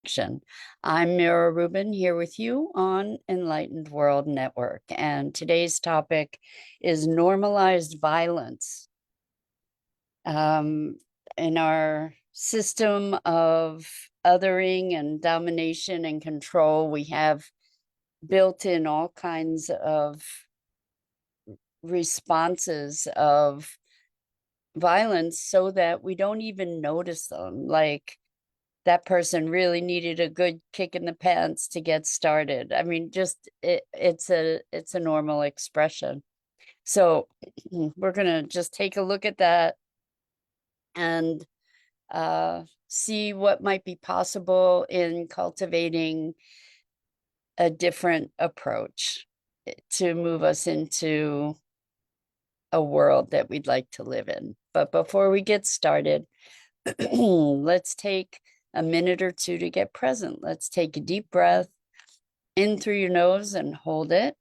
Action. I'm Mira Rubin here with you on Enlightened World Network, and today's topic is normalized violence. Um, in our system of othering and domination and control, we have built in all kinds of responses of violence so that we don't even notice them. Like, that person really needed a good kick in the pants to get started. I mean, just it's a normal expression. So we're gonna just take a look at that and see what might be possible in cultivating a different approach to move us into a world that we'd like to live in. But before we get started, let's take a minute or two to get present. Let's take a deep breath in through your nose and hold it.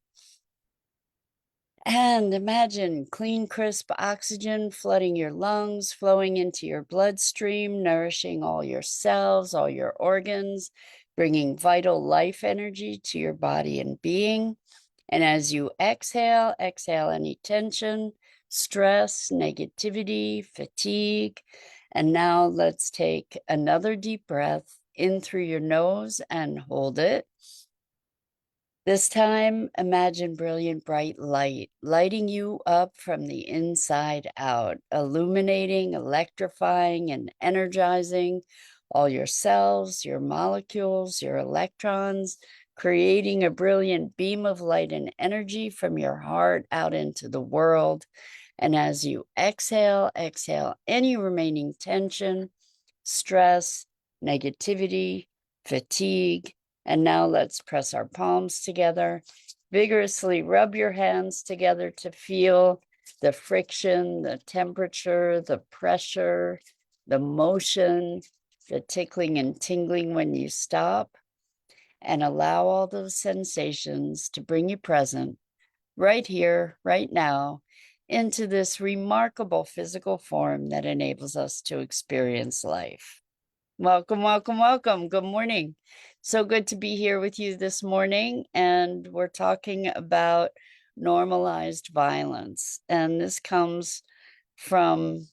And imagine clean, crisp oxygen flooding your lungs, flowing into your bloodstream, nourishing all your cells, all your organs, bringing vital life energy to your body and being. And as you exhale, exhale any tension, stress, negativity, fatigue. And now let's take another deep breath in through your nose and hold it. This time, imagine brilliant bright light lighting you up from the inside out, illuminating, electrifying, and energizing all your cells, your molecules, your electrons, creating a brilliant beam of light and energy from your heart out into the world. And as you exhale, exhale any remaining tension, stress, negativity, fatigue. And now let's press our palms together. Vigorously rub your hands together to feel the friction, the temperature, the pressure, the motion, the tickling and tingling when you stop. And allow all those sensations to bring you present right here, right now, into this remarkable physical form that enables us to experience life. Welcome, welcome, welcome. Good morning. So good to be here with you this morning. And we're talking about normalized violence. And this comes from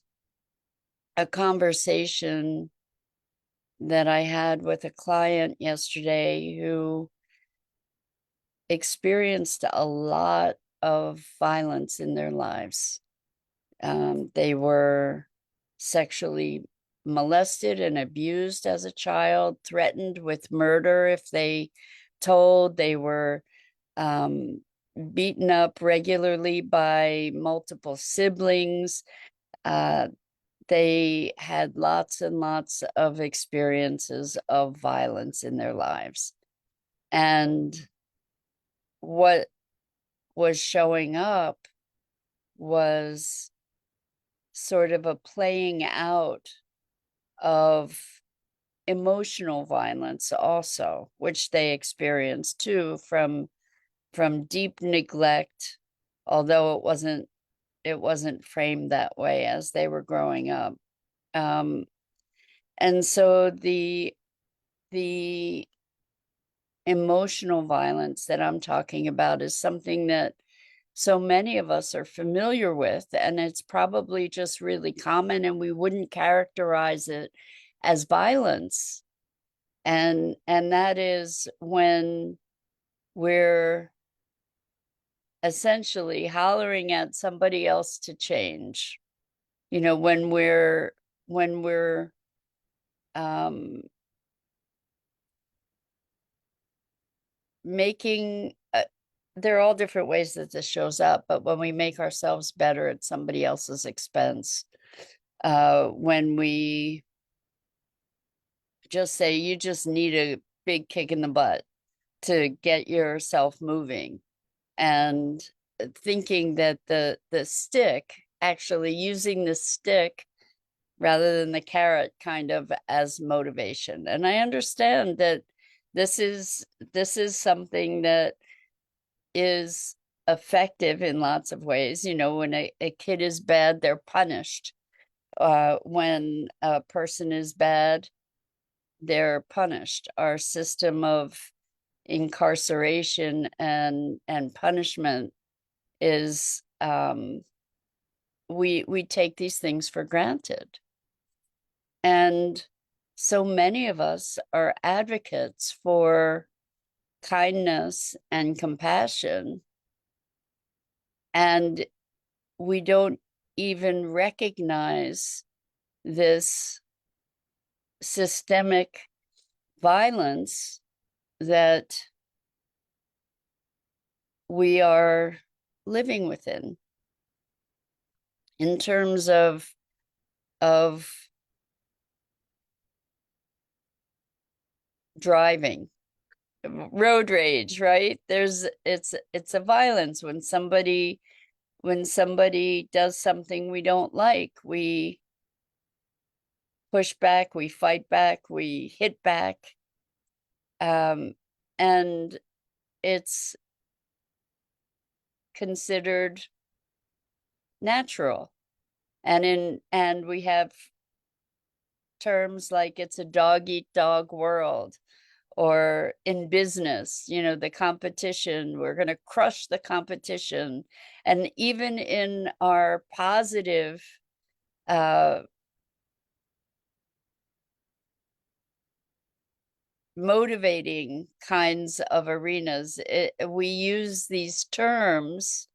a conversation that I had with a client yesterday who experienced a lot of violence in their lives. They were sexually molested and abused as a child, threatened with murder if they told. They were beaten up regularly by multiple siblings. They had lots and lots of experiences of violence in their lives. And what was showing up was sort of a playing out of emotional violence also, which they experienced too from deep neglect, although it wasn't framed that way as they were growing up. And so the emotional violence that I'm talking about is something that so many of us are familiar with, and it's probably just really common, and we wouldn't characterize it as violence. And that is when we're essentially hollering at somebody else to change. When we're making there are all different ways that this shows up, but when we make ourselves better at somebody else's expense, when we just say you just need a big kick in the butt to get yourself moving, and thinking that the stick, actually using the stick rather than the carrot kind of as motivation. And I understand that this is something that is effective in lots of ways. When a kid is bad, they're punished. When a person is bad, they're punished. Our system of incarceration and punishment is we take these things for granted. And so many of us are advocates for kindness and compassion, and we don't even recognize this systemic violence that we are living within in terms of driving, road rage, right? It's a violence when somebody does something we don't like, we push back, we fight back, we hit back. And it's considered natural. And we have terms like it's a dog eat dog world, or in business, the competition, we're going to crush the competition. And even in our positive motivating kinds of arenas, we use these terms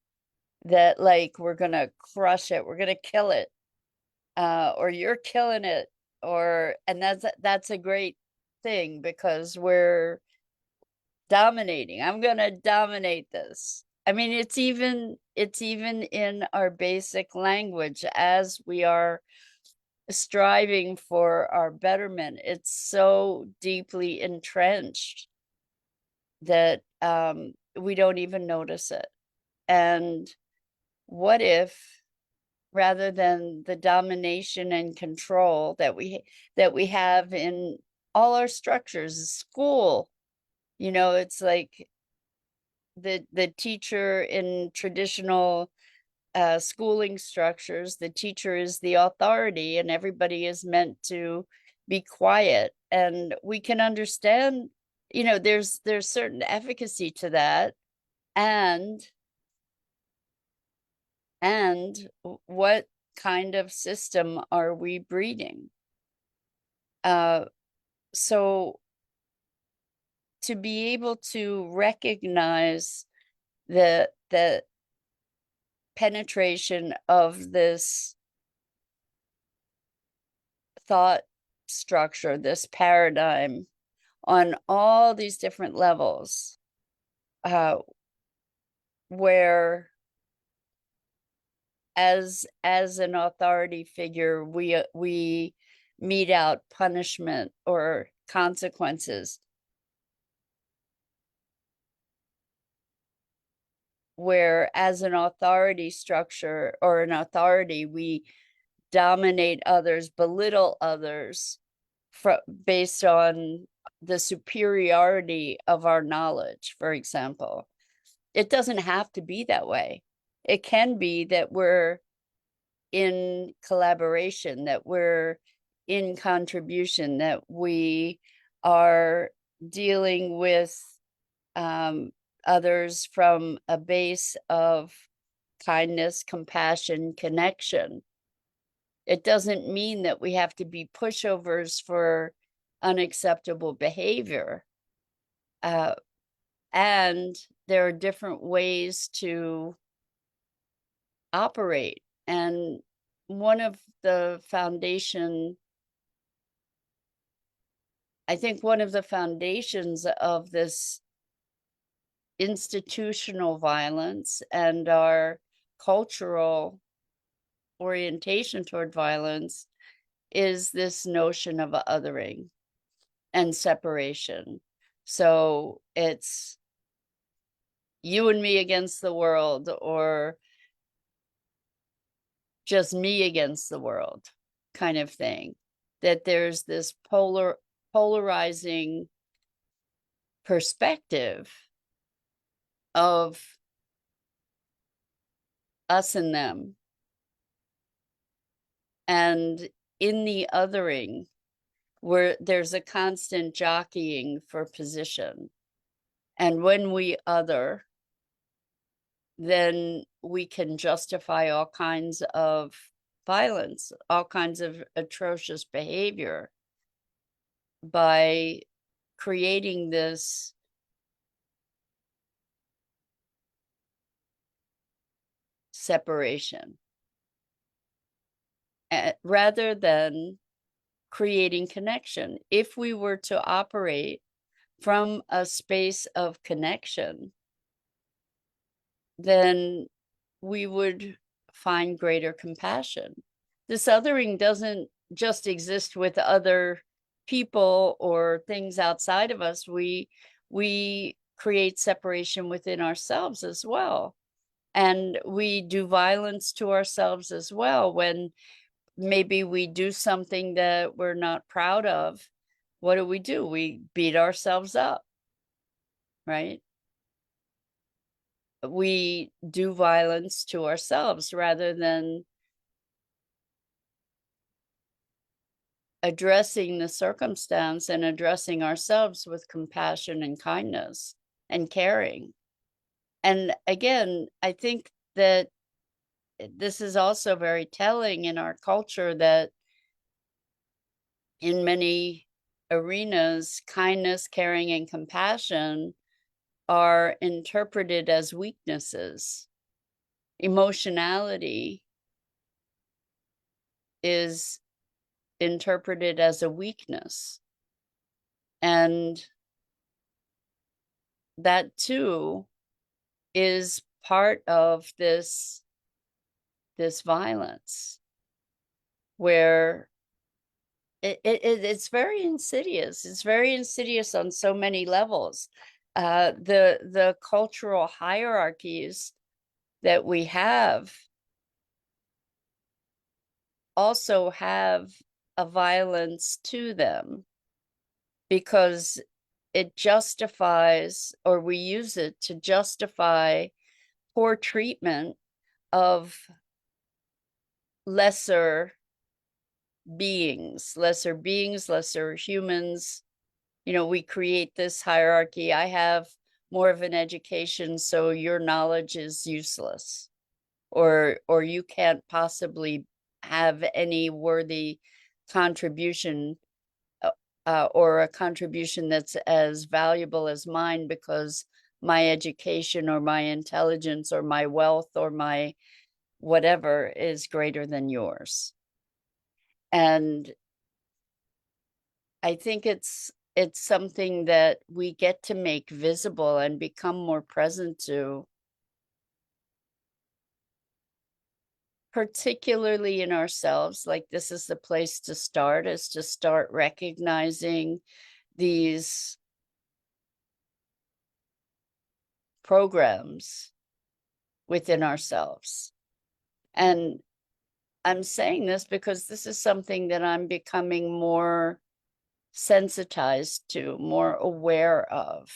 that, like, we're going to crush it, we're going to kill it, or you're killing it, and that's a great thing because we're dominating. I'm going to dominate this. I mean, it's even in our basic language as we are striving for our betterment. It's so deeply entrenched that we don't even notice it. And what if, rather than the domination and control that we have in all our structures, school, it's like the teacher in traditional schooling structures, the teacher is the authority and everybody is meant to be quiet. And we can understand, there's certain efficacy to that. And what kind of system are we breeding? So to be able to recognize the penetration of this thought structure, this paradigm, on all these different levels, where as an authority figure, we mete out punishment or consequences, where as an authority structure or an authority, we dominate others, belittle others based on the superiority of our knowledge, for example. It doesn't have to be that way. It can be that we're in collaboration, that we're in contribution, that we are dealing with others from a base of kindness, compassion, connection. It doesn't mean that we have to be pushovers for unacceptable behavior. And there are different ways to operate. And one of the foundations of this institutional violence and our cultural orientation toward violence is this notion of othering and separation. So it's you and me against the world, or just me against the world kind of thing. That there's this polarizing perspective of us and them. And in the othering, where there's a constant jockeying for position. And when we other, then we can justify all kinds of violence, all kinds of atrocious behavior by creating this separation, rather than creating connection. If we were to operate from a space of connection, then we would find greater compassion. This othering doesn't just exist with other people or things outside of us. We create separation within ourselves as well. And we do violence to ourselves as well when maybe we do something that we're not proud of. What do? We beat ourselves up, right? We do violence to ourselves rather than addressing the circumstance and addressing ourselves with compassion and kindness and caring. And again, I think that this is also very telling in our culture that in many arenas, kindness, caring, and compassion are interpreted as weaknesses. Emotionality is interpreted as a weakness. And that too is part of this violence, where it's very insidious. It's very insidious on so many levels. The cultural hierarchies that we have also have a violence to them, because it justifies, or we use it to justify poor treatment of lesser beings, lesser humans. You know, we create this hierarchy. I have more of an education, so your knowledge is useless, or you can't possibly have any worthy contribution, or a contribution that's as valuable as mine, because my education or my intelligence or my wealth or my whatever is greater than yours. And I think it's something that we get to make visible and become more present to, particularly in ourselves. Like, this is the place to start, is to start recognizing these programs within ourselves. And I'm saying this because this is something that I'm becoming more sensitized to, more aware of,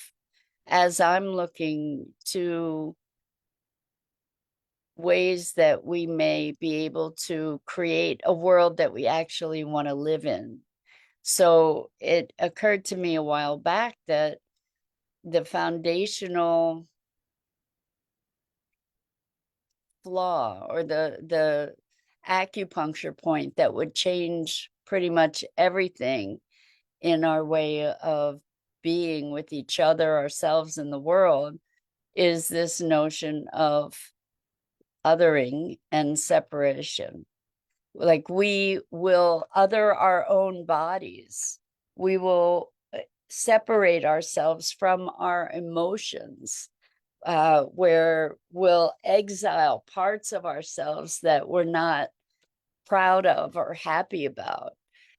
as I'm looking to ways that we may be able to create a world that we actually want to live in. So it occurred to me a while back that the foundational flaw, or the acupuncture point that would change pretty much everything in our way of being with each other, ourselves, and the world, is this notion of othering and separation. Like, we will other our own bodies. We will separate ourselves from our emotions, where we'll exile parts of ourselves that we're not proud of or happy about.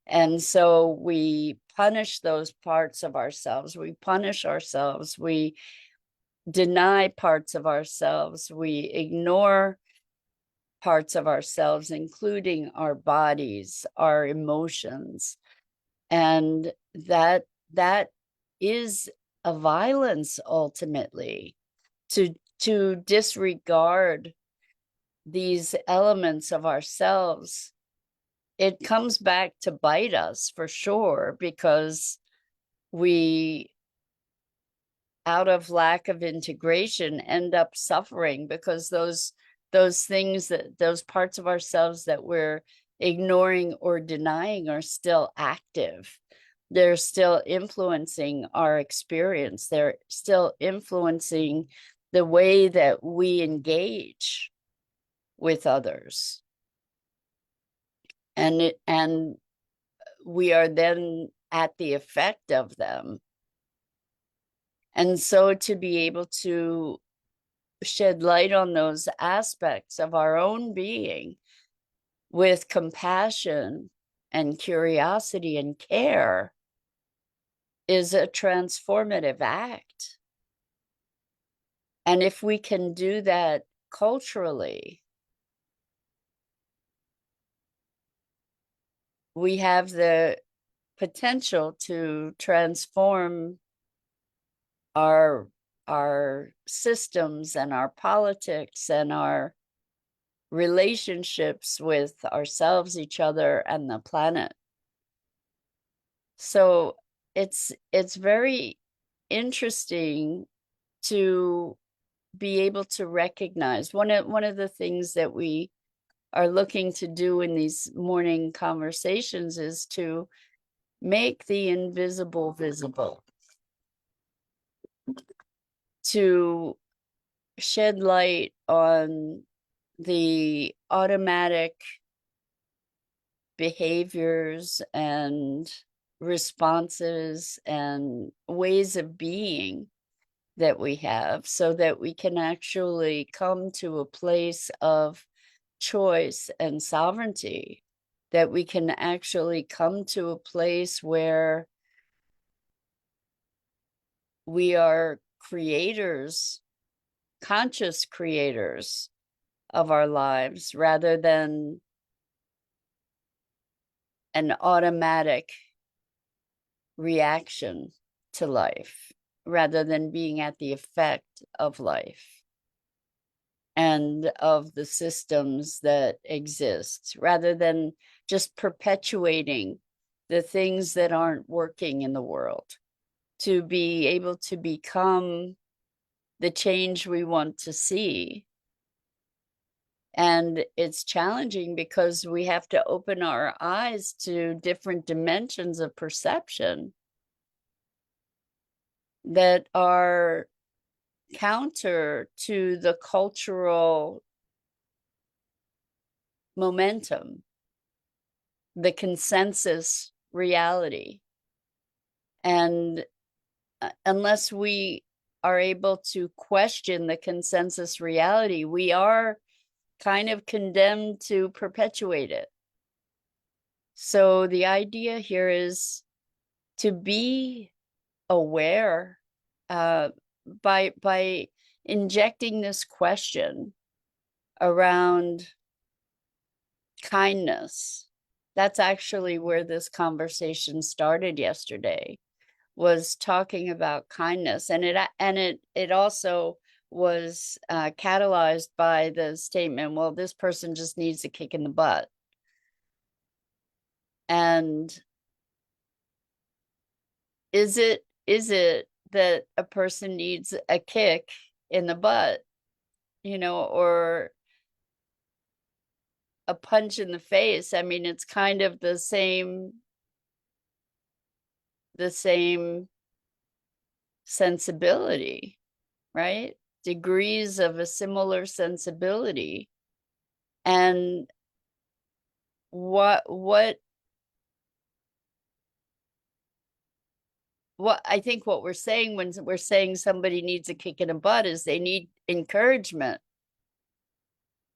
And so we punish those parts of ourselves. We punish ourselves. We deny parts of ourselves. We ignore parts of ourselves, including our bodies, our emotions. And that is a violence, ultimately, to disregard these elements of ourselves it comes back to bite us for sure, because we, out of lack of integration, end up suffering, because those things, that those parts of ourselves that we're ignoring or denying are still active. They're still influencing our experience. They're still influencing the way that we engage with others. And we are then at the effect of them. And so to be able to shed light on those aspects of our own being with compassion and curiosity and care is a transformative act. And if we can do that culturally, we have the potential to transform our systems and our politics and our relationships with ourselves, each other, and the planet. So it's very interesting to be able to recognize one of the things that we are looking to do in these morning conversations is to make the invisible visible, to shed light on the automatic behaviors and responses and ways of being that we have, so that we can actually come to a place of choice and sovereignty, that we can actually come to a place where we are creators, conscious creators of our lives, rather than an automatic reaction to life, rather than being at the effect of life and of the systems that exist, rather than just perpetuating the things that aren't working in the world, to be able to become the change we want to see. And it's challenging because we have to open our eyes to different dimensions of perception that are counter to the cultural momentum, the consensus reality. And unless we are able to question the consensus reality, we are kind of condemned to perpetuate it. So the idea here is to be aware by injecting this question around kindness. That's actually where this conversation started yesterday, was talking about kindness, and it also was catalyzed by the statement, well, this person just needs a kick in the butt. And is it that a person needs a kick in the butt, or a punch in the face? I mean, it's kind of the same sensibility, right? Degrees of a similar sensibility. And what I think what we're saying when we're saying somebody needs a kick in the butt is they need encouragement.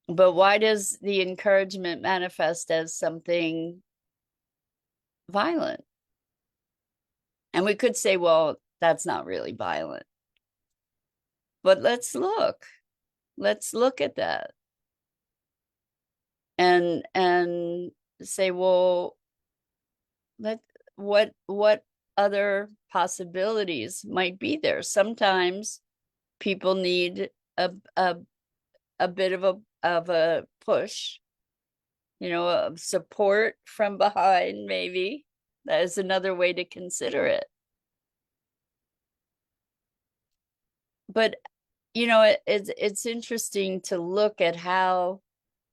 But why does the encouragement manifest as something violent? And we could say, well, that's not really violent. But let's look at that and say, well, what other possibilities might be there? Sometimes people need a bit of a push, support from behind, maybe. That is another way to consider it. But, it's interesting to look at how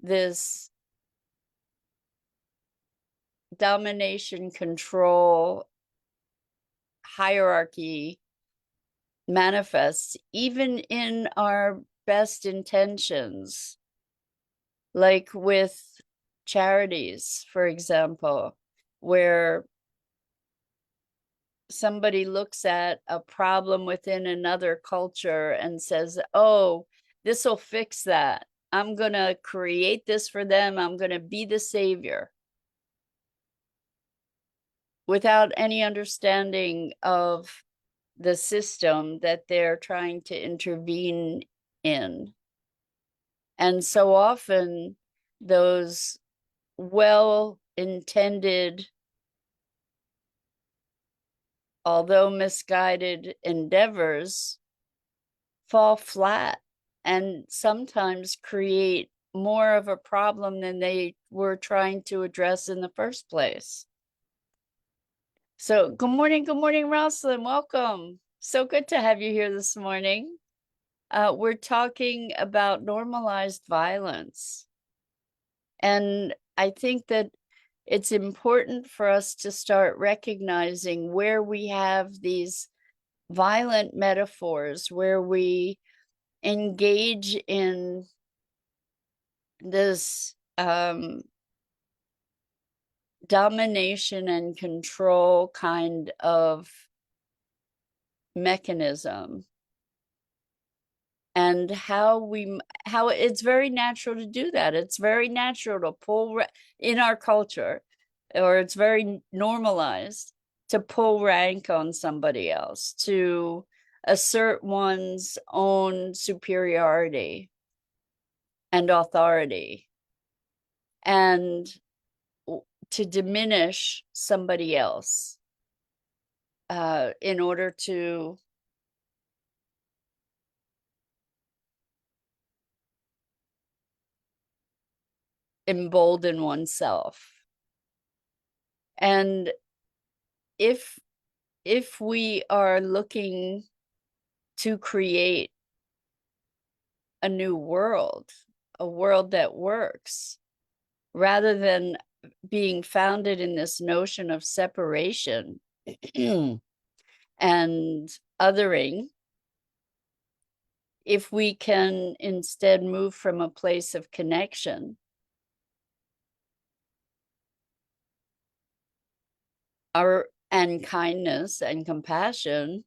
this domination, control, hierarchy manifests even in our best intentions, like with charities, for example, where somebody looks at a problem within another culture and says, oh, this will fix that. I'm going to create this for them. I'm going to be the savior, without any understanding of the system that they're trying to intervene in. And so often those well-intended, although misguided endeavors fall flat and sometimes create more of a problem than they were trying to address in the first place. So good morning, Rosalind. Welcome. So good to have you here this morning. We're talking about normalized violence. And I think that it's important for us to start recognizing where we have these violent metaphors, where we engage in this domination and control kind of mechanism, and how it's very natural to do that. It's very natural to pull in our culture, or it's very normalized to pull rank on somebody else, to assert one's own superiority and authority, and to diminish somebody else in order to embolden oneself. And if we are looking to create a new world, a world that works, rather than being founded in this notion of separation and othering, if we can instead move from a place of connection and kindness and compassion.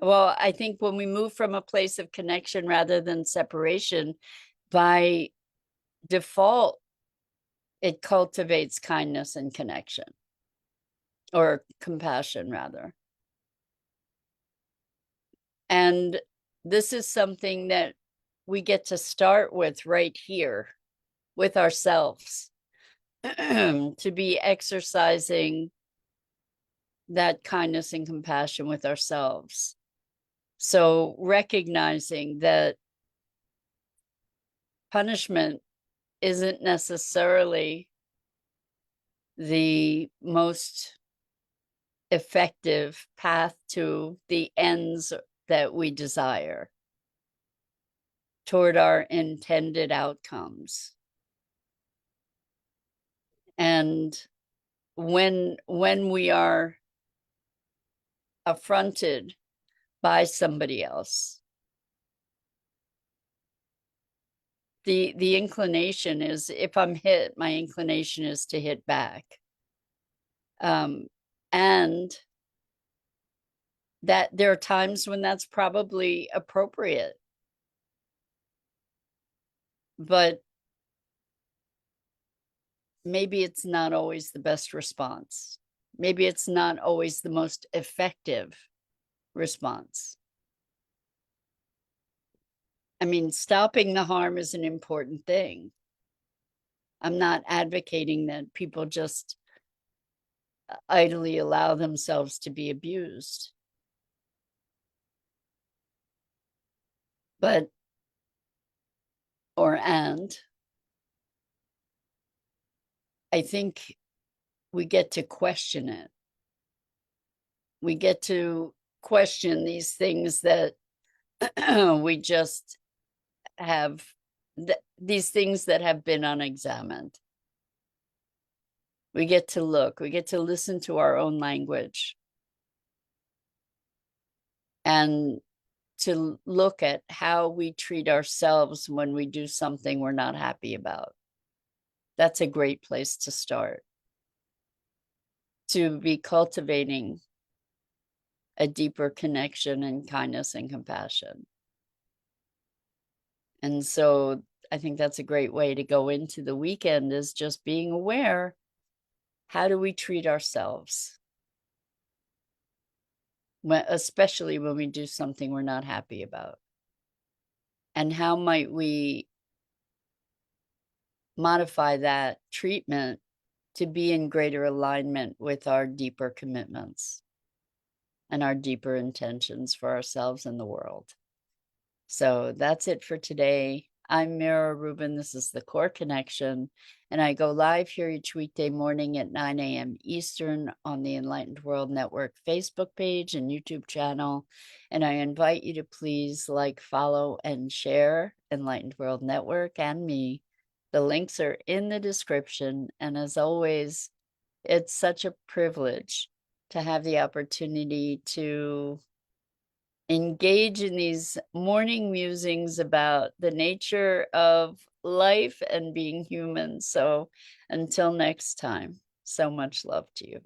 Well, I think when we move from a place of connection rather than separation, by default, it cultivates kindness and connection, or compassion, rather. And this is something that we get to start with right here with ourselves, to be exercising that kindness and compassion with ourselves. So recognizing that punishment isn't necessarily the most effective path to the ends that we desire, toward our intended outcomes. And when we are affronted by somebody else, the inclination is, if I'm hit, my inclination is to hit back. And that there are times when that's probably appropriate, but maybe it's not always the best response. Maybe it's not always the most effective response. I mean, stopping the harm is an important thing. I'm not advocating that people just idly allow themselves to be abused. But, I think we get to question it. We get to question these things that we just have, these things that have been unexamined. We get to look, we get to listen to our own language and to look at how we treat ourselves when we do something we're not happy about. That's a great place to start, to be cultivating a deeper connection and kindness and compassion. And so I think that's a great way to go into the weekend, is just being aware. How do we treat ourselves? Especially when we do something we're not happy about. And how might we modify that treatment to be in greater alignment with our deeper commitments and our deeper intentions for ourselves and the world? So that's it for today. I'm Mira Rubin. This is the Core Connection, and I go live here each weekday morning at 9 a.m. Eastern on the Enlightened World Network Facebook page and YouTube channel. And I invite you to please like, follow, and share Enlightened World Network and me. The links are in the description. And as always, it's such a privilege to have the opportunity to engage in these morning musings about the nature of life and being human. So until next time, so much love to you.